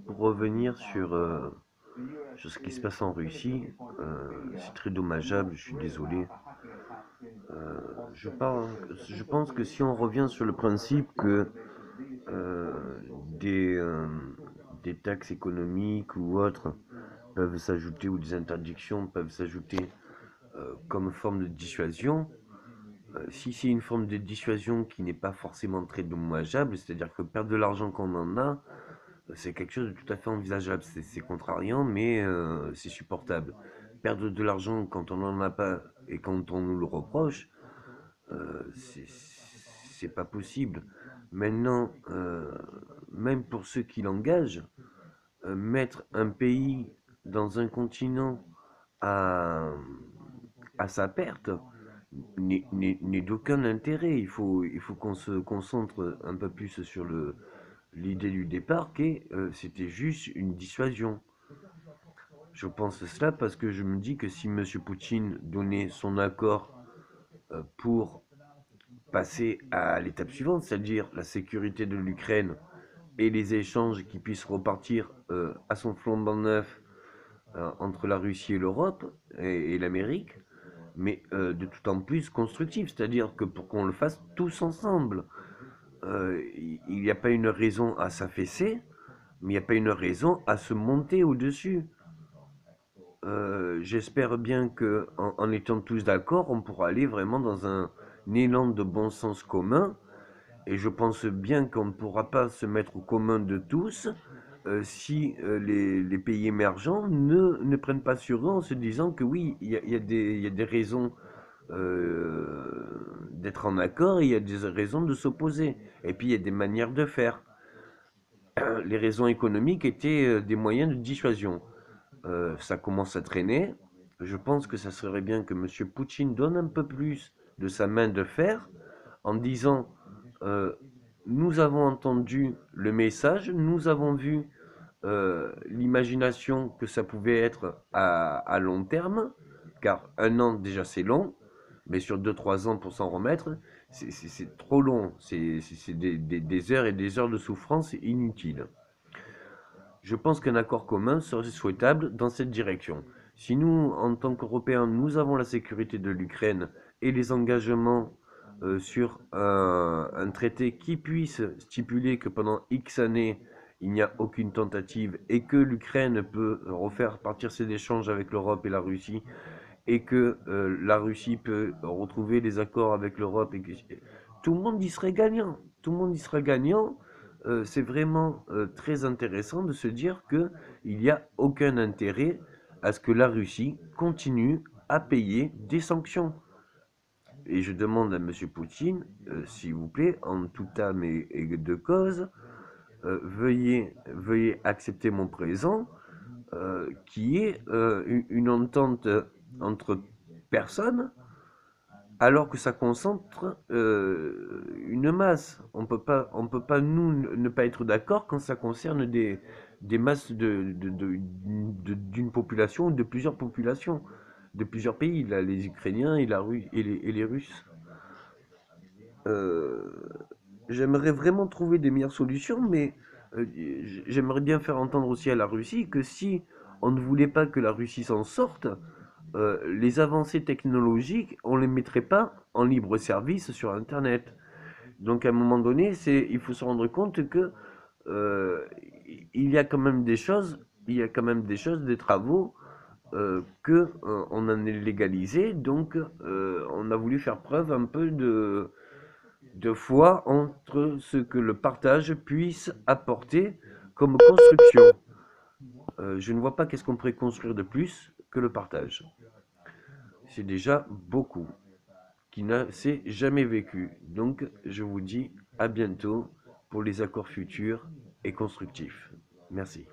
Pour revenir sur ce qui se passe en Russie, c'est très dommageable, je suis désolé. Euh, je pense que si on revient sur le principe que euh, des, euh, des taxes économiques ou autres peuvent s'ajouter, ou des interdictions peuvent s'ajouter comme forme de dissuasion, si c'est une forme de dissuasion qui n'est pas forcément très dommageable, c'est-à-dire que perdre de l'argent quand on en a, c'est quelque chose de tout à fait envisageable. C'est contrariant, mais c'est supportable. Perdre de l'argent quand on n'en a pas et quand on nous le reproche, c'est pas possible. Maintenant, même pour ceux qui l'engagent, mettre un pays dans un continent à, à sa perte n'est d'aucun intérêt. Il faut qu'on se concentre un peu plus sur l'idée du départ, c'était juste une dissuasion. Je pense cela parce que je me dis que si M. Poutine donnait son accord pour passer à l'étape suivante, c'est-à-dire la sécurité de l'Ukraine et les échanges qui puissent repartir à son flambant neuf entre la Russie et l'Europe et l'Amérique, mais de tout en plus constructif, c'est-à-dire que pour qu'on le fasse tous ensemble, il n'y a pas une raison à s'affaisser, mais il n'y a pas une raison à se monter au-dessus. J'espère bien que, en étant tous d'accord, on pourra aller vraiment dans un élan de bon sens commun. Et je pense bien qu'on ne pourra pas se mettre au commun de tous si les pays émergents ne prennent pas sur eux en se disant que oui, il y a des raisons d'être en accord et il y a des raisons de s'opposer. Et puis il y a des manières de faire. Les raisons économiques étaient des moyens de dissuasion. Ça commence à traîner. Je pense que ça serait bien que M. Poutine donne un peu plus de sa main de fer en disant euh, nous avons entendu le message, nous avons vu l'imagination que ça pouvait être à long terme, car un an déjà c'est long, mais sur deux trois ans pour s'en remettre, c'est trop long, c'est des heures et des heures de souffrance inutiles. Je pense qu'un accord commun serait souhaitable dans cette direction. Si nous, en tant qu'Européens, nous avons la sécurité de l'Ukraine et les engagements sur un traité qui puisse stipuler que pendant X années, il n'y a aucune tentative et que l'Ukraine peut refaire partir ses échanges avec l'Europe et la Russie et que la Russie peut retrouver les accords avec l'Europe et que tout le monde y serait gagnant. Tout le monde y serait gagnant. C'est vraiment très intéressant de se dire que il n'y a aucun intérêt à ce que la Russie continue à payer des sanctions. Et je demande à M. Poutine, s'il vous plaît, en toute âme et de cause, veuillez accepter mon présent, qui est une entente entre personnes, alors que ça concentre une masse. On peut pas nous ne pas être d'accord quand ça concerne des masses d'une population ou de plusieurs populations, de plusieurs pays, là, les Ukrainiens et, et les Russes. Euh, J'aimerais vraiment trouver des meilleures solutions, mais j'aimerais bien faire entendre aussi à la Russie que si on ne voulait pas que la Russie s'en sorte, les avancées technologiques, on ne les mettrait pas en libre service sur Internet. Donc à un moment donné, il faut se rendre compte que euh, il y a quand même des choses, il y a quand même des choses, des travaux que on en est légalisé. Donc on a voulu faire preuve un peu de foi entre ce que le partage puisse apporter comme construction. Je ne vois pas qu'est-ce qu'on pourrait construire de plus que le partage. C'est déjà beaucoup qui n'a s'est jamais vécu. Donc je vous dis à bientôt pour les accords futurs et constructifs. Merci.